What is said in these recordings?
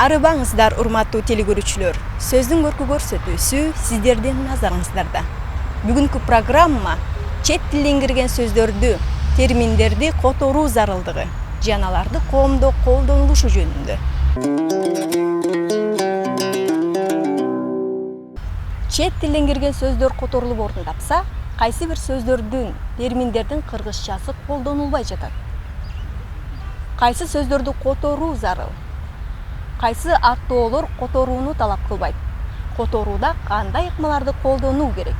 Арыбаңыздар, урматтуу телекөрүүчүлөр. Сөздүн көркү көрсөтүүсү сиздердин назарыңыздарда. Бүгүнкү программа чет тилден кирген сөздөрдү, терминдерди которуу зарылдыгы, жаналарды коомдо колдонулушу жөнүндө. Чет тилден кирген сөздөр которулуп ордун тапса, кайсы бир сөздөрдүн, терминдердин кыргызчасы колдонулбай жатат. Кайсы сөздөрдү которуу зарыл? Кайсы аттоолор которууну талап кылбайт? Которууда кандай ыкмаларды колдонуу керек?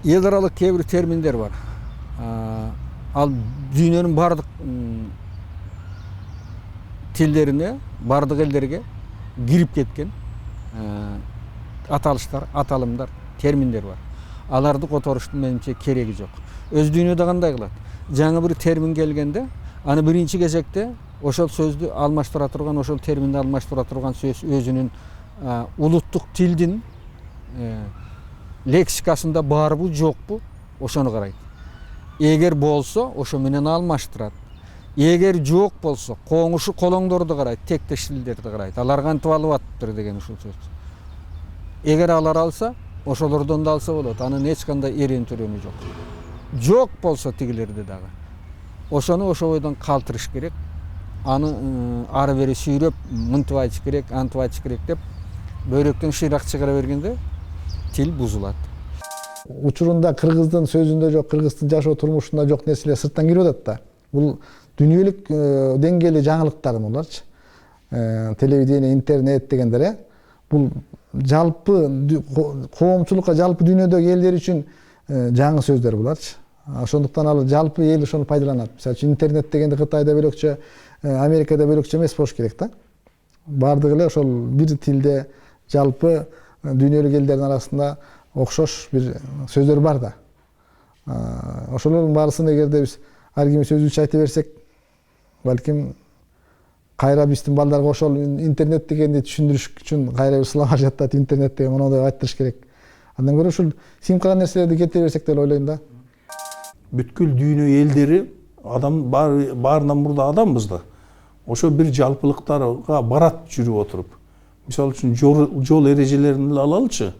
Эл аралык кээ бир терминдер бар. Ал дүйнөнүн бардык тилдерине, бардык элдерге кирип кеткен аталыштар, аталымдар, терминдер бар. Аларды которуштун менимче кереги жок. Өз дүйнөдө кандай кылат? Жаңы бир термин келгенде, аны биринчи кезекте ошол сөздү алмаштыра турган, ошол терминди алмаштыра турган сөз өзүнүн улуттук тилдин лексикасында барбы, жокпу, ошону карайт. Эгер болсо, ошо менен алмаштырат. Эгер жок болсо, коңушу колоңдорду карайт, тектеш тилдерди карайт. Алар кантип алып атыптыр деген ушул сөз. Эгер алар алса, ошолордон да алса болот. Анын эч кандай эрен-төрөнү жок. Жок болсо тигилерди дагы. Ошону ошо бойдон калтырыш керек. Аны ары бери сүйрөп, мынтип айтыш керек, антип айтыш керек деп бөйрөктөн шыйрак чыгара бергенде тил бузулат. Учурунда кыргыздын сөзүндө жок, кыргыздын жашоо турмушунда жок нерселер сырттан кирип атат да. Бул дүйнөлүк деңгээлде жаңылыктар буларчы. Телевидение, интернет дегендер, бул жалпы коомчулукка, жалпы дүйнөдөгү элдер үчүн жаңы сөздөр буларчы. Ошондуктан ал жалпы эл ошону пайдаланат. Мисалы үчүн интернет дегенде Кытайда бөлөкчө, Америкада бөлөкчө эмес болуш керек да. Бардыгы эле ошол бир тилде жалпы дүйнөлүк элдердин арасында окшош бир сөздөр бар да. Ошолордун баарысын эгерде биз ар ким сөзүнчө айта берсек, балким кайра биздин балдарга ошол интернет дегенди түшүндүрүш үчүн кайра бир слова жаттап интернет деген монондой айттырыш керек. Андан көрө ушул симкалар нерселерди кетире берсек деп ойлойм да. Бүткүл дүйнө элдери адам баарынан мурда адамбыз да. Ошо бир жалпылыктарга барат жүрүп отуруп. Мисалы үчүн жол эрежелерин алалычы.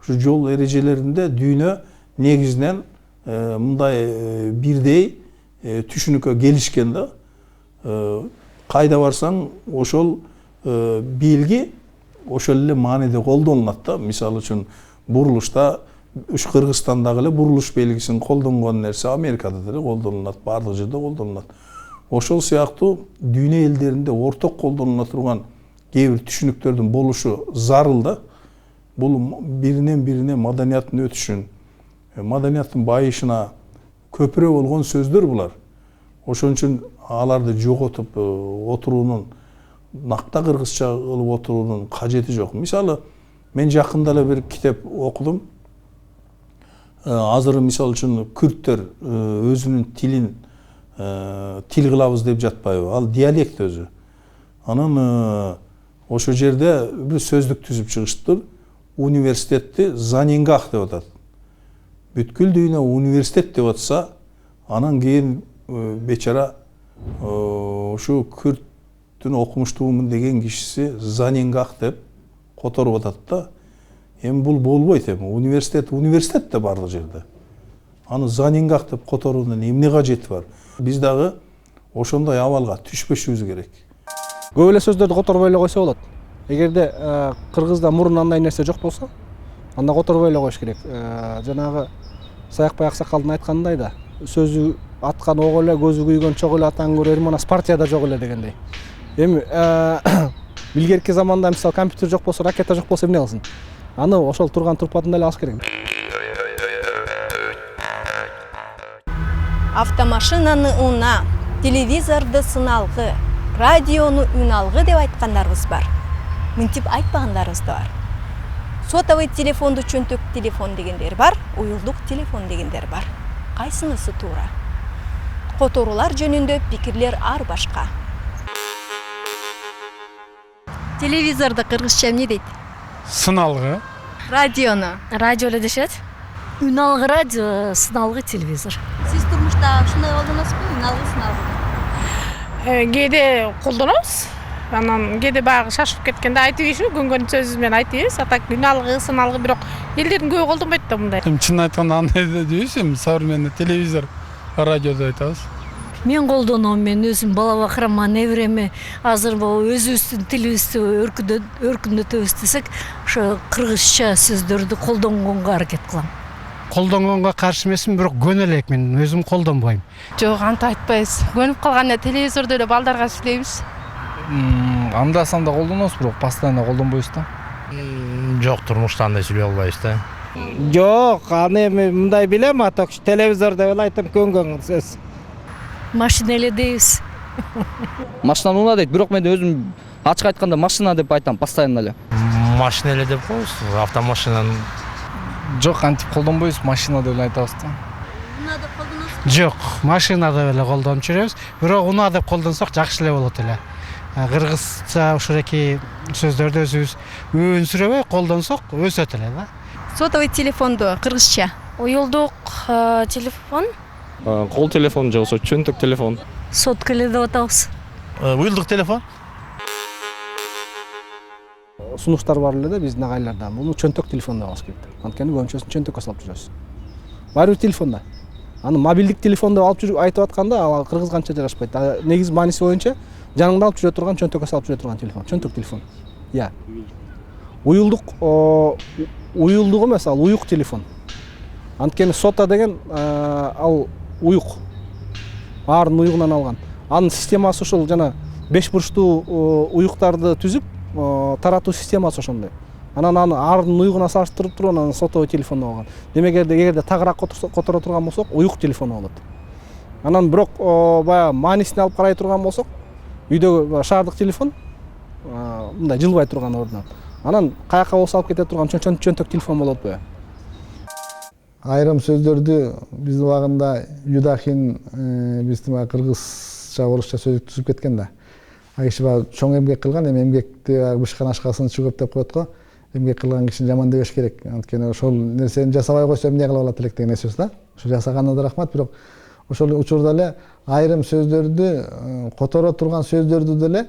Ушу жол эрежелеринде дүйнө негизинен мындай бирдей түшүнүккө келишкен да. Кайда барсаң ошол белги ошол эле мааниде колдонулат да. Мисалы үчүн бурулушта уш Кыргызстандагы эле бурулуш белгисин колдонгон нерсе Америкада деле колдонулат, бардык жерде колдонулат. Ошол сыяктуу дүйнө элдеринде орток колдонула турган кээ бир түшүнүктөрдүн болушу зарыл да. Бул биринен бирине маданияттын өтүшүн, маданияттын байышына көпүрө болгон сөздөр булар. Ошон үчүн аларды жоготуп отуруунун, накта кыргызча кылып отуруунун кажети жок. Мисалы, мен жакында эле бир китеп окудум. Азыр мисалы үчүн күрттөр өзүнүн тилин тил кылабыз деп жатпайбы? Ал диалект өзү. Анан ошо жерде бир сөздүк түзүп чыгыштыр. Университетти Занингах деп атат. Бүткүл дүйнө университет деп атса, анан кийин бечара ушу күрттүн окумуштуумун деген кишиси Занингах деп которуп атат да. Эми бул болбойт эми. Университет да бардык жерде. Аны Занингах деп которуунун эмне кажети бар? Биз дагы ошондой абалга түшпөшүбүз керек. Көп эле сөздөрдү которбой эле койсо болот. Эгерде кыргызда мурун андай нерсе жок болсо, анда которбой эле коюш керек. Жанагы Саякбай Аксакалдын айтканындай да, сөзү аткан ок эле, көзү күйгөн чок эле атаң көрөр, манас партияда жок эле дегендей. Эми илгерки заманда мисалы компьютер жок болсо, ракета жок болсо эмне кылсын? Аны ошол турган турпатында эле алыш керек. Автомашинаны уна, телевизорду сыналгы, радиону үн алгы деп айткандарыбыз бар. Мынтип айтпагандарыбыз да бар. Сотовый телефонду чөнтөк телефон дегендер бар, уюлдук телефон дегендер бар. Кайсынысы туура? Которуулар жөнүндө пикирлер ар башка. Телевизорду кыргызча эмне дейт? Сыналгы. Радиону. Радио эле дешет. Үн алгы радио, сыналгы телевизор. Сиз турмушта ушундай колдоносузбу? Үн алгы, сыналгы. Кээде колдонобуз. Анан кээде баягы шашылып кеткенде айтып ийиши көнгөн сөзүбүз менен айтып ийбиз. А так үн алгы, сын алгы бирок элдердин көбү колдонбойт да мындай. Чын айтканда андай дейбиз, современный телевизор, радио деп айтабыз. Мен колдоном, мен өзүм бала бакырама, небереме азыр могу өзүбүздүн тилибизди өркүндөтөбүз десек, ошо кыргызча сөздөрдү колдонгонго аракет кылам. Колдонгонго каршы эмесмин, бирок көнө элек мен өзүм колдонбойм. Жок, антип айтпайбыз. Көнүп калганда телевизордо эле балдарга сүйлөйбүз. Анда санда колдонобуз, бирок постоянно колдонбойбуз да. Жок, турмушта андай сүйлөй албайбыз да. Жок, аны эми мындай билем, а так телевизордо эле айтам көнгөн сөз. Машина эле дейбиз. Машина уна дейт, бирок мен өзүм ачык айтканда машина деп айтам постоянно эле. Машина эле деп коебуз, автомашинаны. Жок, антип колдонбойбуз, машина деп эле айтабыз да. Уна деп колдоносуз? Жок, машина деп эле колдонуп жүрөбүз, бирок уна деп колдонсок жакшы эле болот эле. Кыргызча ушуреки сөздөрдү өзүбүз өнсүрөбөй колдонсок өсөт эле да. Сотовый телефонду кыргызча. Уюлдук телефон, Кол телефон же болсо чөнтөк телефон. сотка эле деп атабыз. Уюлдук телефон. Сунуштар бар эле да биздин агайларда. Муну чөнтөк телефон деп алыш керек. Анткени көбүнчөсүн чөнтөккө салып жүрөбүз. Баары бир телефонда. Аны мобилдик телефон деп алып жүрүп айтып атканда ал кыргыз канча жарашпайт. Негиз мааниси боюнча жаныңда алып жүрө турган, чөнтөккө салып жүрө турган телефон, чөнтөк телефон. Я. Уюлдук эмес, ал уюк телефон. Анткени сота деген ал уюк. Баарынын уюгунан алган. Анын системасы ушул жана 5 бурчтуу уюктарды түзүп, таратуу системасы ошондой. Анан аны ардын уюгуна салыштырып туруп, анан сотовый телефон алган. Демек эгерде тагыраак которо турган болсок, уюк телефон болот. Анан бирок баягы маанисине алып карай турган болсок, үйдөгү шаардык телефон мындай жылбай турган ордунан. Анан каяка болсо алып кете турган чөнтөк телефон болот бая. Айрым сөздөрдү биздин убагында Юдахин биздин кыргызча, орусча сөздүк түзүп кеткен да. Ал киши чоң эмгек кылган, эми эмгекти бышкан ашкасын чыгып деп коет го. Эмгек кылган кишини жаман дебеш керек. Анткени ошол нерсени жасабай койсо эмне кылып алат элек деген сөз да. Ошо жасаганына да рахмат, бирок ошол учурда эле айрым сөздөрдү которо турган сөздөрдү деле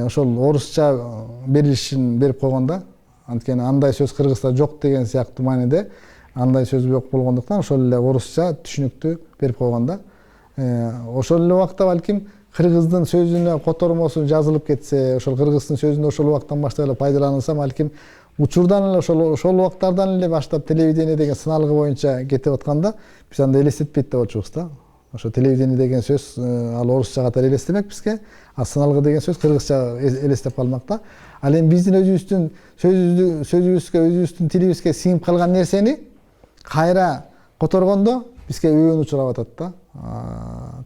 ошол орусча берилишин берип койгон да. Анткени андай сөз кыргызда жок деген сыяктуу мааниде андай сөз жок болгондуктан ошол эле орусча түшүнүктүү берип койгон да. Ошол эле убакта балким кыргыздын сөзүнө котормосу жазылып кетсе, ошол кыргыздын сөзүндө ошол убактан баштап эле пайдаланылса, балким учурдан эле ошол убактардан эле баштап телевидение деген сыналгы боюнча кетип атканда биз анда элестетпейт деп болчубуз да. Ошо телевидение деген сөз ал орусча катары элестемек бизге, а сыналгы деген сөз кыргызча элестеп калмак да. Ал эми биздин өзүбүздүн өзүбүздүн тилибизге сиңип калган нерсени кайра которгондо бизге өбөн учурап атат да.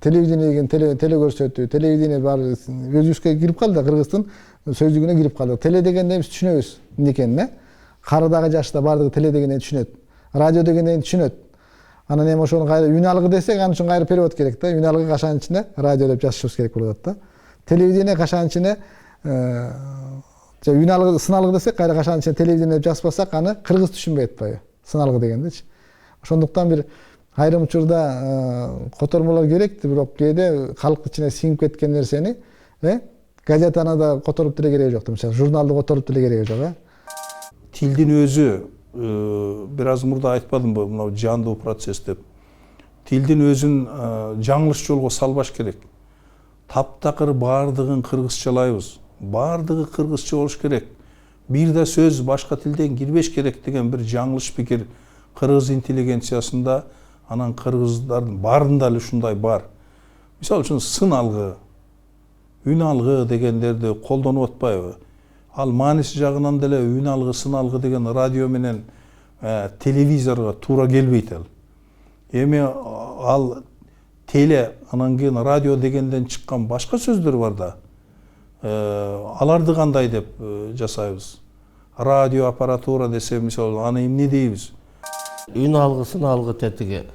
Телевидение деген теле көрсөтүү, телевидение баары өзүбүзгө кирип калды, кыргыздын сөздүгүнө кирип калды. Теле дегенде биз түшүнөбүз эмне экенин, Карыдагы жашта баардыгы теле дегенди түшүнөт. Радио дегенди түшүнөт. Анан эми ошону кайра үн алгы десек, анын үчүн кайра перевод керек да. Үн алгы кашанын ичине радио деп жазышыбыз керек болуп атат да. Телевидение кашанын ичине үн алгы, сын алгы десек, кайра кашанын ичине телевидение деп жазбасак, аны кыргыз түшүнбөйт атпайбы? Сын алгы дегендичи. Ошондуктан бир айрым учурда котормолор керекти, бирок кээде калк ичине сиңип кеткен нерсени газетаны да которуп деле кереги жок, мисалы журналды которуп деле кереги жок. Тилдин өзү бир аз мурда айтпадымбы, мына жандуу процесс деп. Тилдин өзүн жаңылыш жолго салбаш керек. Таптакыр баардыгын кыргызчалайбыз. Баардыгы кыргызча болуш керек. Бир да сөз башка тилден кирбеш керек деген бир жаңылыш пикир кыргыз интеллигенциясында, анан кыргыздардын баарында эле ушундай бар. Мисалы үчүн сын алгы, үн алгы дегендерди колдонуп атпайбы? Ал мааниси жагынан деле үн алгы, сын алгы деген радио менен телевизорго туура келбейт ал. Эми ал теле, анан кийин радио дегенден чыккан башка сөздөр бар да. Аларды кандай деп жасайбыз? Радио аппаратура десе, мисалы, аны эмне дейбиз? Үн алгы, сын алгы тетиги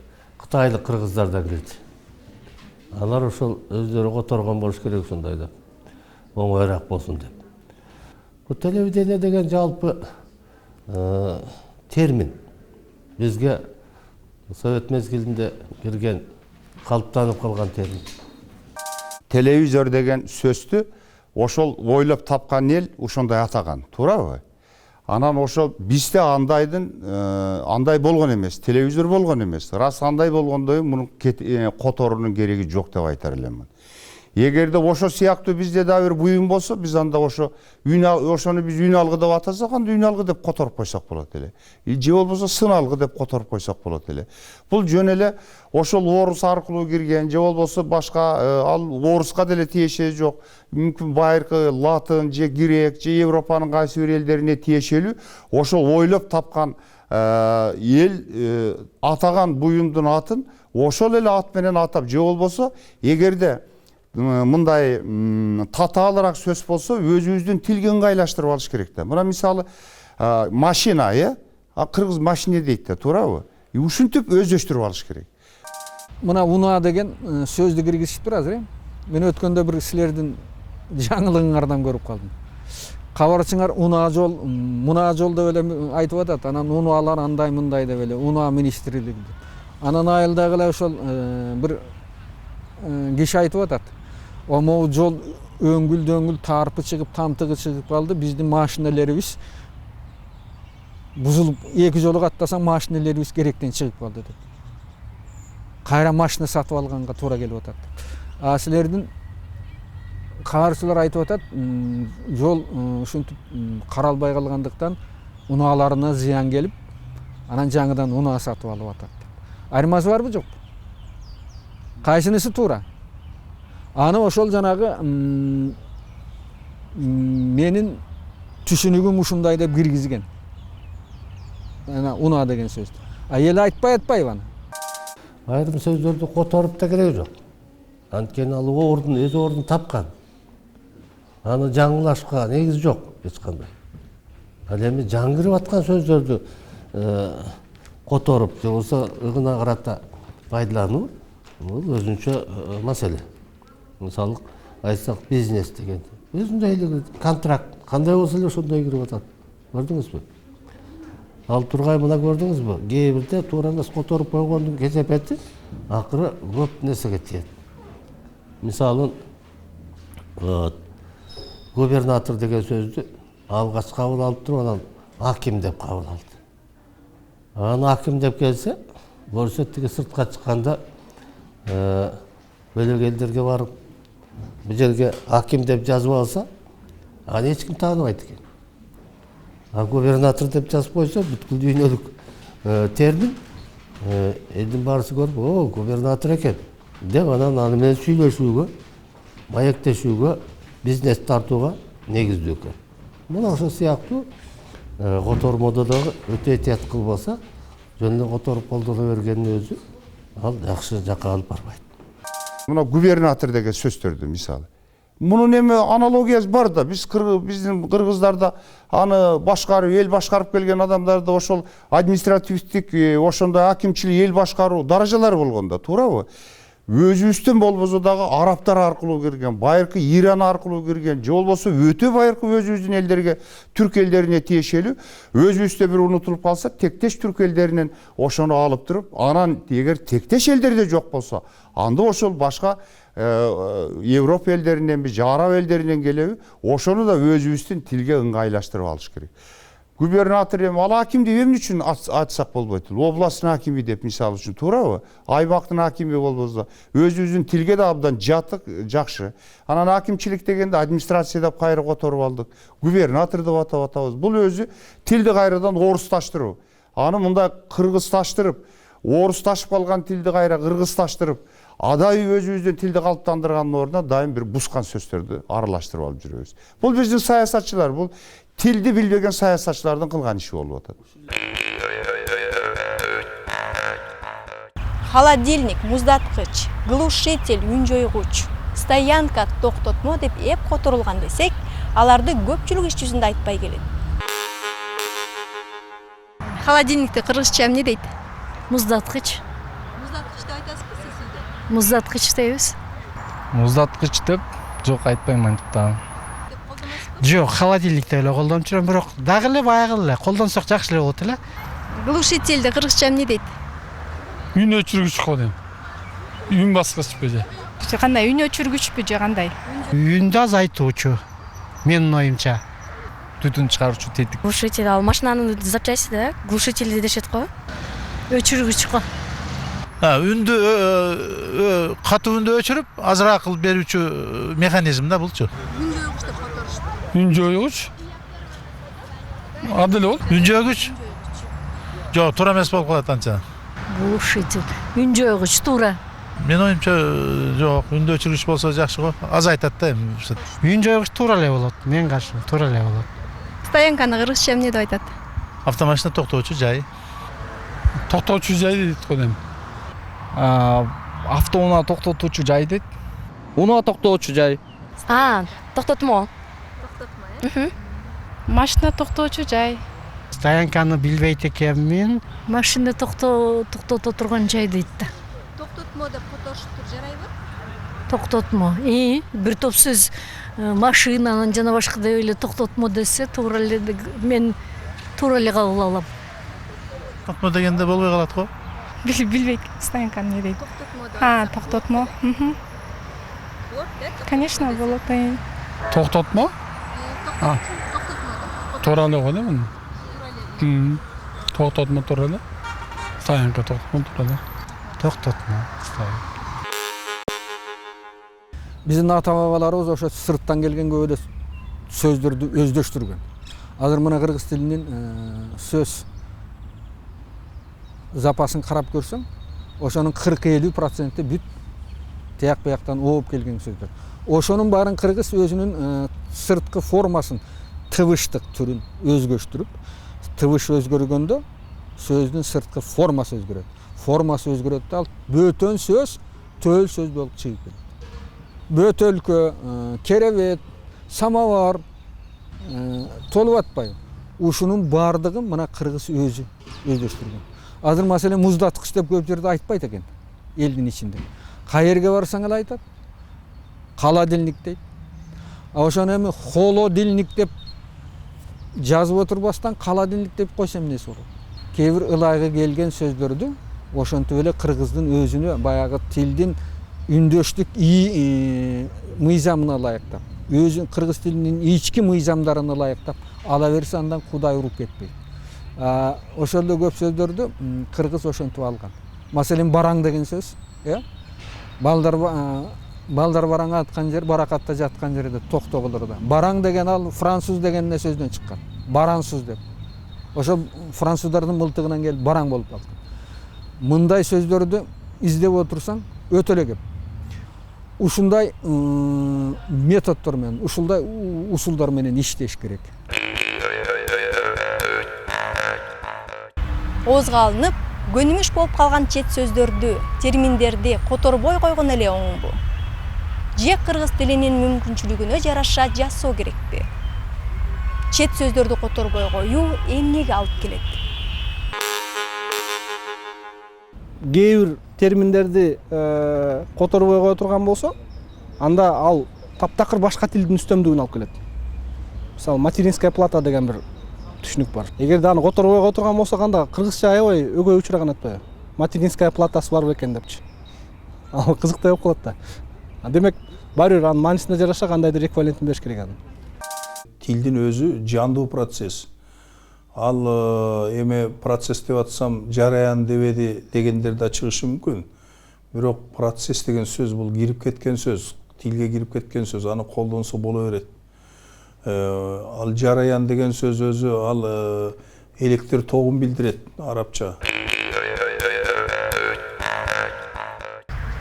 кытайлык кыргыздардан келди. Алар ошол өздөрү которгон болуш керек ушундай деп. Оңоюраак болсун деп. Бу телевидение деген жалпы термин. Бизге совет мезгилинде кирген, калыптанып калган термин. телевизор деген сөздү ошол ойлоп тапкан эл ошондой атаган, туурабы? Анан ошол бизде андай болгон эмес, телевизор болгон эмес. Рас андай болгондой мунун которуунун кереги жок деп айтар элемин. Эгерде ошо сыяктуу бизде да бир буюм болсо, биз анда ошону биз үн алгы деп атасак, анда үн алгы деп которуп койсок болот эле. Же болбосо сын алгы деп которуп койсок болот эле. Бул жөн эле ошол орус аркылуу кирген, же болбосо башка ал оруска деле тиешеси жок. Мүмкүн байыркы латын же грек же Европанын кайсы бир элдерине тиешелүү ошол ойлоп тапкан эл атаган буюмдун атын ошол эле ат менен атап, же болбосо эгерде мындай татаалыраак сөз болсо өзүбүздүн тилге ыңгайлаштырып алыш керек да. Мына мисалы машина, кыргыз машине дейт да, туурабы? Ушинтип өздөштүрүп алыш керек. Мына унаа деген сөздү киргизишиптир азыр. Мен өткөндө бир силердин жаңылыгыңардан көрүп калдым. Кабарчыңар унаа жол, мунаа жол деп эле айтып атат. Анан унаалар андай мындай деп эле унаа министрлиги. Анан айылдагы эле ошол бир киши айтып атат. Омоо жол өңгүл тарпы чыгып, тамтыгы чыгып калды. Биздин машинелерибиз бузулуп, эки жолу каттасаң машинелерибиз керектен чыгып калды деп. Кайра машина сатып алганга туура келип атат. Силердин кабарчылар айтып атат, жол ушинтип каралбай калгандыктан унааларына зыян келип, анан жаңыдан унаа сатып алып атат. Айырмасы барбы, жокпу? Кайсынысы туура? Аны ошол жанагы менин түшүнүгүм ушундай деп киргизген. Ana унаа деген сөздү. Эл айтпайбы аны? Айрым сөздөрдү которуп да кереги жок. Анткени ал өз ордун тапкан. Аны жаңылашка негиз жок эч кандай. Ал эми жаңгырып аткан сөздөрдү которуп, же болбосо ыгына карата пайдалануу бул өзүнчө маселе. Мисалы айтсак бизнес деген өзүндөй эле контракт кандай болсо эле ошондой кирип атат. Көрдүңүзбү? Ал тургай мына көрдүңүзбү? Кээ бирде туура эмес которуп койгондун кесепети акыры көп нерсеге тиет. Мисалы губернатор деген сөздү алгач кабыл алып туруп анан аким деп кабыл алды. Анан аким деп келсе, көрсө тиги сыртка чыкканда бөлөк элдерге барып бул жерге аким деп жазып алса, аны эч ким тааныбайт экен. А губернатор деп жазып койсо, бүткүл дүйнөлүк термин элдин баарысы көрүп, о, губернатор экен деп анан аны менен сүйлөшүүгө, маектешүүгө, бизнес тартууга негиздүү экен. Мына ошол сыяктуу котормодо дагы өтө этият кылбаса, жөн эле которуп колдоно бергенин өзү ал жакшы жакка алып барбайт. Мына губернатор деген сөздөрдү мисалы. Мунун эми аналогиясы бар да. Биздин кыргыздарда аны башкарып, эл башкарып келген адамдарда ошол административдик, ошондой акимчилик, эл башкаруу даражалары болгон да, туурабы? Өзүбүздөн болбосо дагы арабтар аркылуу кирген, байыркы Иран аркылуу кирген, же болбосо өтө байыркы өзүбүздүн элдерге, түрк элдерине тиешелүү, өзүбүздө бир унутулуп калса, тектеш түрк элдеринен ошону алып туруп, анан эгер тектеш элдерде жок болсо, анда ошол башка Европа элдеринен же араб элдеринен келеби, ошону да өзүбүздүн тилге ыңгайлаштырып алыш керек. Губернатор эми ал аким деп эмне үчүн айтсак болбойт? Областтын акими деп мисалы үчүн, туурабы? Аймактын акими болбосо, өзүбүздүн тилге да абдан жатык, жакшы. Анан акимчилик дегенде администрация деп кайра которуп алдык. Губернатор деп атап атабыз. Бул өзү тилди кайрадан орусташтыруу. Аны мындай кыргызташтырып, орусташып калган тилди кайра кыргызташтырып, адай өзүбүздүн тилди калыптандыргандын ордуна дайым бир бускан сөздөрдү аралаштырып алып жүрөбүз. Бул биздин саясатчылар, бул тилди билбеген саясатчылардын кылган иши болуп атат. Холодильник, муздаткыч, глушитель, үн жойгуч, стоянка, токтотмо деп эп которулган десек, аларды көпчүлүк иш жүзүндө айтпай келет. Холодильникти кыргызча эмне дейт? Муздаткыч. Муздаткычты айтасызбы сиз? Муздаткыч дейбиз. Муздаткыч деп жок айтпаймын антиптан. Жок, холодильник деп эле колдонуп жүрөм, бирок дагы эле баягы эле колдонсок жакшы эле болот эле. Глушительди кыргызча эмне дейт? Үн өчүргүч го дейм. Үн баскыч беле. кандай үн өчүргүчпү же кандай? Үнді азайтуучу, менин оюмча. Түтүн чыгаруучу тетик. Глушитель, ал машинаны зачайсыз да? Глушитель дешет го. Өчүргүч го. Үнді катуу үндү өчүрүп, азыраак кылып берүүчү механизм да булчу. Үн жойгуч. Адыл бол. Үн жойгуч. Жок, туура эмес болуп калат анча. Глушитель. Үн жойгуч туура. Мен оюмча жок, үндү өчүргүч болсо жакшы го. Азайтат да эми. Үн жойгуч туура эле болот. Мен каршы туура эле болот. Стоянканы кыргызча эмне деп айтат? Автомашина токтоочу жай. Токтоочу жай дейт го эми. Автоунаа токтотуучу жай дейт. Унаа токтоочу жай. Токтотмо. Машина токтоочу жай. Стоянканы билбейт экенмин. Машина токтото турган жай дейт да. Токтотмо деп которушуптур, жарайбы? Токтотмо. Бир топ сөз машинанын жана башка деп эле токтотмо десе, туура эле мен туура эле кабыл алам. Токтотмо дегенде болбой калат го. Билбейт стоянканы эмне дейт. Токтотмо. Конечно, болот. Токтотмо? Туура эле го да мен. Токтотмо туура эле. Стоянка токтотмо туура эле. Токтотмо. Биздин ата-бабаларыбыз ошо сырттан келген көп эле сөздөрдү өздөштүргөн. Азыр мына кыргыз тилинин сөз запасын карап көрсөң, ошонун 40-50% бүт тияк бияктан ооп келген сөздөр. Ошонун баарын кыргыз өзүнүн сырткы формасын, тыбыштык түрүн өзгөштүрүп, тыбыш өзгөргөндө сөздүн сырткы формасы өзгөрөт. Формасы өзгөрөт да, бөтөн сөз төл сөз болуп чыгып келет. Бөтөлкө, керебет, самовар толуп атпайбы? Ушунун баардыгын мына кыргыз өзү өздөштүргөн. Азыр маселен муздаткыч деп көп жерде айтпайт экен элдин ичинде. Каерге барсаң эле айтат. Холодильник дейт. Ошону эми холодильник деп жазып отурбастан холодильник деп койсо эмнеси болот? Кээ бир ылайга келген сөздөрдү ошентип эле кыргыздын өзүнө баягы тилдин үндөштүк мыйзамына ылайыктап, өзүн кыргыз тилинин ички мыйзамдарына ылайыктап ала берсе андан кудай уруп кетпейт. Ошол эле көп сөздөрдү кыргыз ошентип алган. Маселен бараң деген сөз, балдар бараң аткан жер, баракатта жаткан жерде токтогулар да. Бараң деген ал француз деген сөздөн чыккан. Барансуз деп. Ошо француздардын мылтыгынан келип бараң болуп калган. Мындай сөздөрдү издеп отурсаң өтө эле көп. Ушундай методдор менен, ушундай усулдар менен иштеш керек. Оозга алынып, көнүмүш болуп калган чет сөздөрдү, терминдерди которбой койгон эле оңбу? Же кыргыз тилинин мүмкүнчүлүгүнө жараша жасоо керекпи? Чет сөздөрдү которбой коюу эмнеге алып келет? Кээ бир терминдерди которбой кое турган болсо, анда ал таптакыр башка тилдин үстөмдүгүн алып келет. Мисалы, материнская плата деген бир түшүнүк бар. Эгерде аны которбой кое турган болсок, анда кыргызча аябай өгөй учураган атпайбы? Материнская платасы бар бекен депчи. Ал кызыктай болуп калат да. Демек, баары бир анын маанисине жараша кандайдыр эквивалентин бериш керек анын. Тилдин өзү жандуу процесс. Ал эме процесс деп атсам жараян дебеди дегендер да чыгышы мүмкүн. Бирок процесс деген сөз бул кирип кеткен сөз, тилге кирип кеткен сөз, аны колдонсо боло берет. Ал жараян деген сөз өзү ал электр тогун билдирет арабча.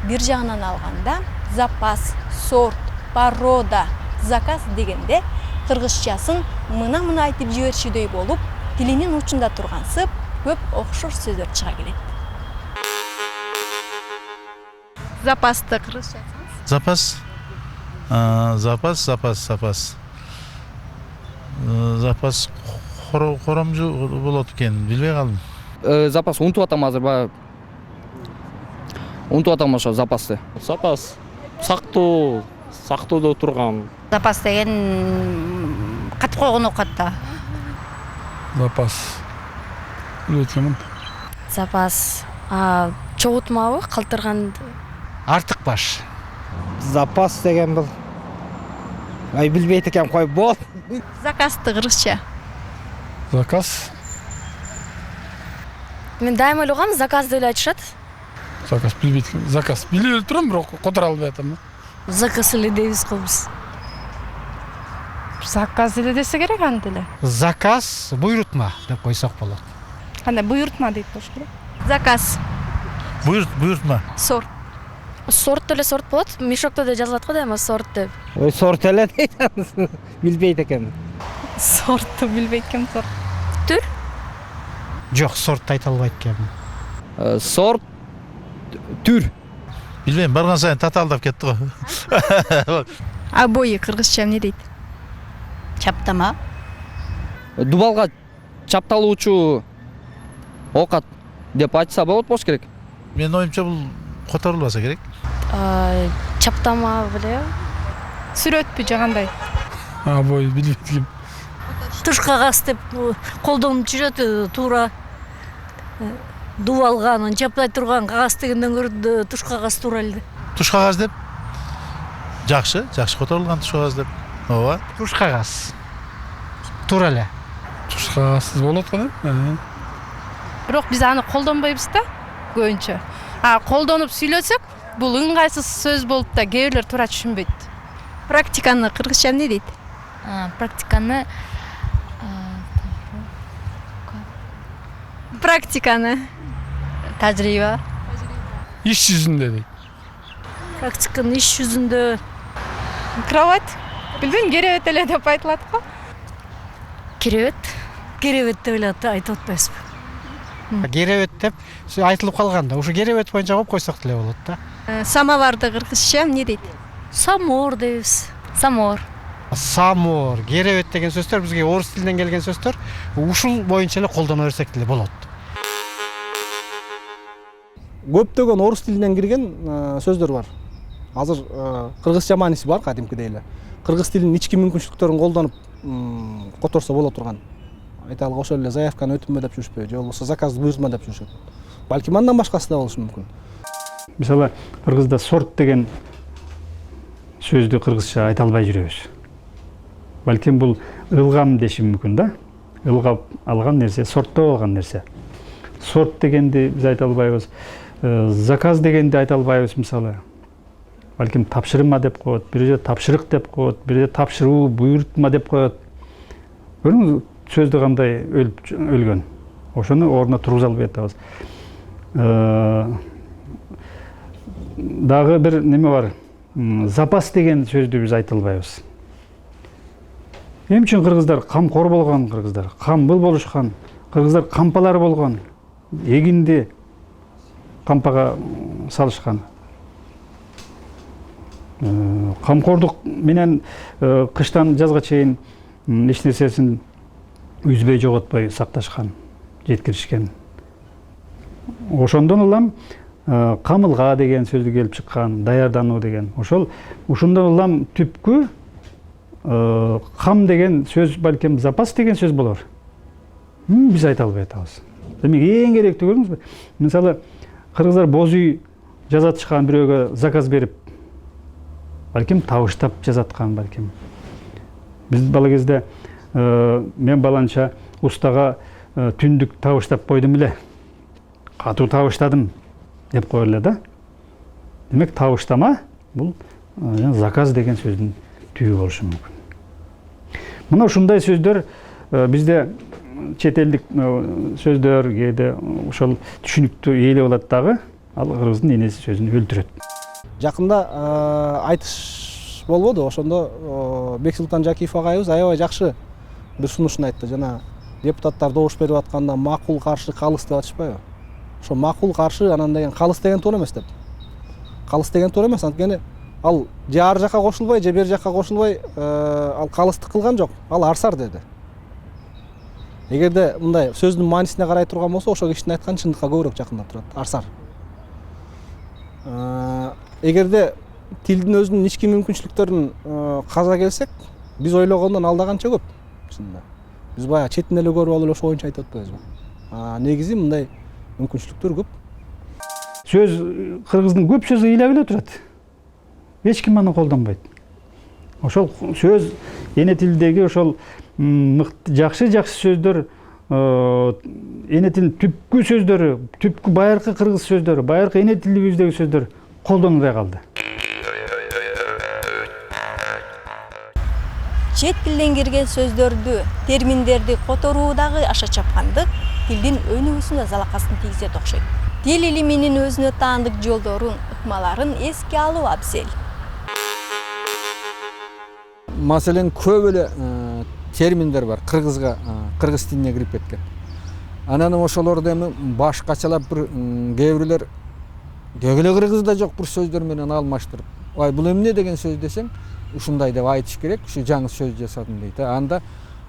Бир жагынан алганда, запас, сорт, порода, заказ дегенде кыргызчасын мына айтып жиберчүдөй болуп, тилинин учунда тургансып, көп окшош сөздөр чыга келет. Запасты кыргызча айтсаңыз? Запас коромжу болот экен, билбей калдым. Запас унутуп атам азыр, баягы. Унутуп атам ошо запасты. Запас сактоодо турган. Запас деген катып койгон оокатта. Запас. Билбейм. Запас чогултмабы, калтырган. Артык баш. Запас деген бұл. Ай білбейт екен қой бол. Заказды кыргызча. Заказ. Мен дайым ойлағам, заказды ойлай айтышат. Заказ билбейт экенмин. Заказ билип турам, бирок которо албай атам. Заказ эле дейбиз го биз. Заказ эле десе керек анда эле. Заказ буйрутма деп койсок болот. Кандай буйртма дейт болуш керек. Заказ. Буйртма. Сорт. Сорт эле сорт болот. Мешокто да жазылат го дайыма сорт деп. Ой, сорт эле дейт. Билбейт экен. Сортты билбейт экенмин, сорт. Түр? Жок, сорт айта албайт экенмин. Сорт, түр. Билбейм, барган сайын татаалдап кетти го. Обои кыргызча эмне дейт? Чаптама. Дубалга чапталуучу окат деп айтса болот болуш керек. Менин оюмча бул которулбаса керек. Чаптама беле. Сүрөтпү же кандай? Обои билбейт экенмин. Туш кагаз деп колдонуп жүрөт туура. Дубалганын чаптай турган кагаз дегенден көрө туш кагаз туура эле. Туш кагаз деп. Жакшы которулган туш кагаз деп. Ооба. Туш кагаз. Туура эле. Туш кагазсыз болот го да. Бирок биз аны колдонбойбуз да көбүнчө. Колдонуп сүйлөсөк, бул ыңгайсыз сөз болуп да кээ бирлер туура түшүнбөйт. Практиканы кыргызча эмне дейт? Практиканы Тажрыйба. Иш жүзүндө дейт. Практиканы иш жүзүндө. Кровать. Билбейм, керебет эле деп айтылат го. керебет. Керебет деп эле айтып атпайсызбы? Керебет деп айтылып калганда, ушу керебет боюнча коюп койсок деле болот да. Самоварды кыргызча эмне дейт? Самор дейбиз. Самор. Самор, керебет деген сөздөр бизге орус тилинен келген сөздөр, ушул боюнча эле колдоно берсек деле болот. Көптөгөн орус тилинен кирген сөздөр бар. Азыр кыргызча мааниси бар кадимкидей эле. Кыргыз тилинин ички мүмкүнчүлүктөрүн колдонуп которсо боло турган. Айталы ошол эле заявканы өтүнмө деп жүрүшпөйбү, же болбосо заказды буйртма деп жүрүшөт. Балким андан башкасы да болушу мүмкүн. Мисалы, кыргызда сорт деген сөздү кыргызча айта албай жүрөбүз. Балким бул ылгам дешим мүмкүн да. Илгап алган нерсе, сорттоп алган нерсе. Сорт дегенди биз айта албайбыз. Заказ дегенди айта албайбыз мисалы. Балким тапшырма деп коет, бир жерде тапшырык деп коет, бир жерде тапшыруу, буйртма деп коет. Көрүңүз сөздү кандай өлгөн. Ошону ордуна тургуза албай атабыз. Дагы бир неме бар. Запас деген сөздү биз айта албайбыз. Эмне үчүн кыргыздар камкор болгон кыргыздар, камбыл болушкан, кыргыздар кампалар болгон, эгинди кампага салышкан. Камкордук менен кыштан жазга чейин эч нерсесин үзбөй жоготпой сакташкан, жеткиришкен. Ошондон улам камылга деген сөздү келип чыккан, даярдануу деген. Ошондон улам түпкү кам деген сөз балким запас деген сөз болор. Биз айта албай атабыз. Демек эң керектүү көрдүңүзбү? Мисалы, кыргыздар боз үй жазатышкан, бирөөгө заказ берип, балким табыштап жазаткан балким. Биз бала кезде мен баланча устага түндүк табыштап койдум эле. Катуу табыштадым деп коелу эле да. Демек табыштама бул заказ деген сөздүн түбү болушу мүмкүн. Мына ушундай сөздөр бизде чет элдик сөздөр кээде ошол түшүнүктүү ээлеп алат дагы, ал кыргыздын энеси сөзүн өлтүрөт. Жакында айтыш болбоду, ошондо Бексултан Жакиев агайыбыз аябай жакшы бир сунушун айтты. Жана депутаттар добуш берип атканда макул каршы калыс деп атышпайбы? Ошо макул каршы анан деген калыс деген туура эмес деп. Калыс деген туура эмес, анткени ал же ар жакка кошулбай, же бер жакка кошулбай, ал калыстык кылган жок, ал арсар деди. Эгерде мындай сөздүн маанисине карай турган болсо, ошол кишинин айтканы чындыкка көбүрөөк жакындап турат, арсар. Эгерде тилдин өзүнүн ички мүмкүнчүлүктөрүн каза келсек, биз ойлогондон алда канча көп. Чынында. Биз баягы четин эле көрүп алып ошо боюнча айтып атпайбызбы? Негизи мындай мүмкүнчүлүктөр көп. Сөз кыргыздын көп сөзү ыйлап эле турат. эч ким аны колдонбойт. Ошол сөз эне тилдеги ошол жакшы сөздөр, эне тилдин түпкү сөздөрү, түпкү байыркы кыргыз сөздөрү, байыркы эне тилибиздеги сөздөр колдонулбай калды. Чет тилден кирген сөздөрдү, терминдерди которуудагы аша чапкандык тилдин өнүгүүсүнө залакасын тийгизет окшойт. Тил илиминин өзүнө таандык жолдорун, ыкмаларын эске алуу абзел. Маселен көп эле терминдер бар кыргызга, кыргыз тилине кирип кеткен. Анан ошолорду эми башкачалап бир кээ бирлер дөгөлө кыргызда жок бир сөздөр менен алмаштырып, ай бул эмне деген сөз десең, ушундай деп айтыш керек, ушу жаңы сөз жасадым дейт. Анда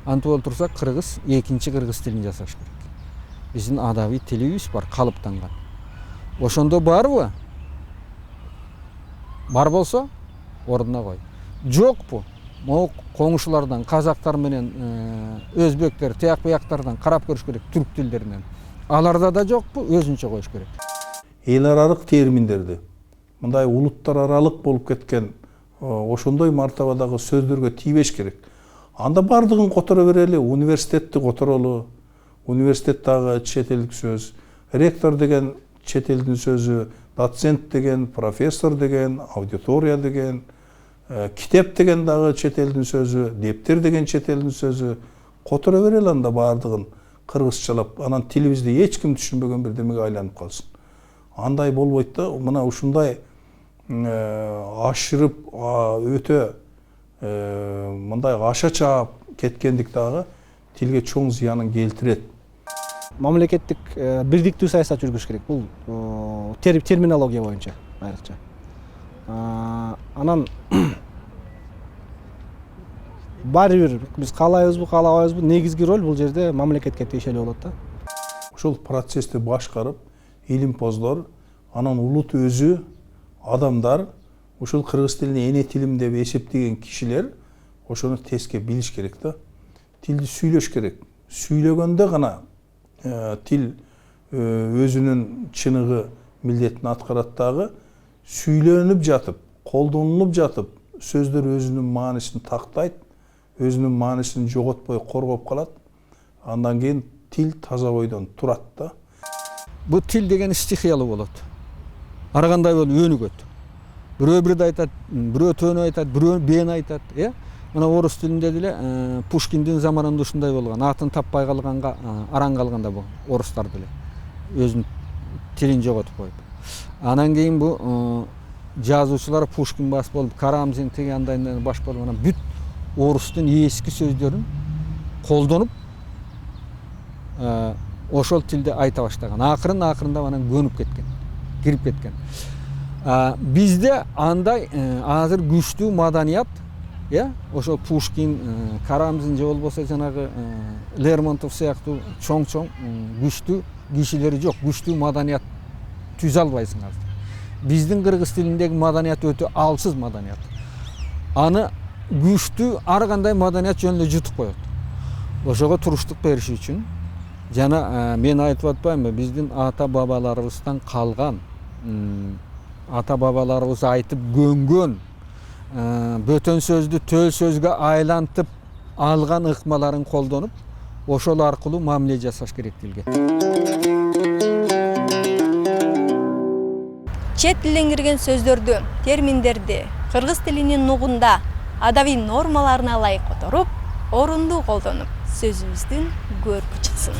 антип олтурсак кыргыз экинчи кыргыз тилин жасаш керек. Биздин адабий тилибиз бар, калыптанган. Ошондо барбы? Бар болсо ордуна кой. Жокпу? Могу коңушулардан, казактар менен өзбектер, тияк бияктардан карап көрүш керек, түрк тилдеринен. Аларда да жокпу? Өзүнчө коюш керек. Эл аралык терминдерди, мындай улуттар аралык болуп кеткен ошондой мартабадагы сөздөргө тийбеш керек. Анда бардыгын которо берели, университетти которолу, университеттагы чет элдик сөз, ректор деген чет элдин сөзү, доцент деген, профессор деген, аудитория деген, китеп деген дагы чет элдин сөзү, дептер деген чет элдин сөзү, которо берели анда бардыгын кыргызчалап, анан тилибизди эч ким түшүнбөгөн бир демеге айланып калсын. Андай болбойт да, мына ушундай ашырып өтө мындай аша чаап кеткендик дагы тилге чоң зыянын келтирет. Мамлекеттик бирдиктүү саясат жүргүзүш керек. Бул терминология боюнча айрыкча. Анан баары бир биз каалайбызбы, каалабайбызбы, негизги роль бул жерде мамлекетке тиешелүү болот да. Ошол процессти башкарып, илимпоздор, анан улут өзү, адамдар, ушул кыргыз тилине эне тилим деп эсептеген кишилер ошону теске билиш керек да. Тилди сүйлөш керек. Сүйлөгөндө гана тил өзүнүн чыныгы милдетин аткарат дагы, сүйлөнүп жатып, колдонулуп жатып, сөздөр өзүнүн маанисин тактайт, өзүнүн маанисин жоготпой коргоп калат. Андан кийин тил таза бойдон турат да. Бул тил деген стихиялуу болот. Ар кандай болуп өнүгөт. Бирөө бирди айтат, бирөө төнү айтат, бирөө бени айтат, Мына орус тилинде деле Пушкиндин заманында ушундай болгон. Атын таппай калганга араң калганда бул орустар деле өзүнүн тилин жоготуп коюп. Анан кийин бу жазуучулар Пушкин баш болуп, Карамзин теги андай баш болуп, анан бүт орустун эски сөздөрүн колдонуп ошол тилде айта баштаган. Акырында анан көнүп кеткен, кирип кеткен. Бизде андай азыр күчтүү маданият, ошол Пушкин, Карамзин же болбосо жанагы Лермонтов сыяктуу чоң күчтүү кишилери жок, күчтүү маданият түзө албайсың азыр. Биздин кыргыз тилиндеги маданият өтө алсыз маданият. Аны күчтүү ар кандай маданият жөнүндө жутуп коет. Ошого туруштук бериш үчүн жана мен айтып атпаймынбы, биздин ата бабаларыбыздан калган, ата бабаларыбыз айтып көнгөн, бөтөн сөздү төл сөзгө айлантып алган ыкмаларын колдонуп, ошол аркылуу мамиле жасаш керек тилге. Чет тилден кирген сөздөрдү, терминдерди кыргыз тилинин нугунда адабий нормаларына ылайык которуп, орундуу колдонуп, сөзүбүздүн көркү чыксын.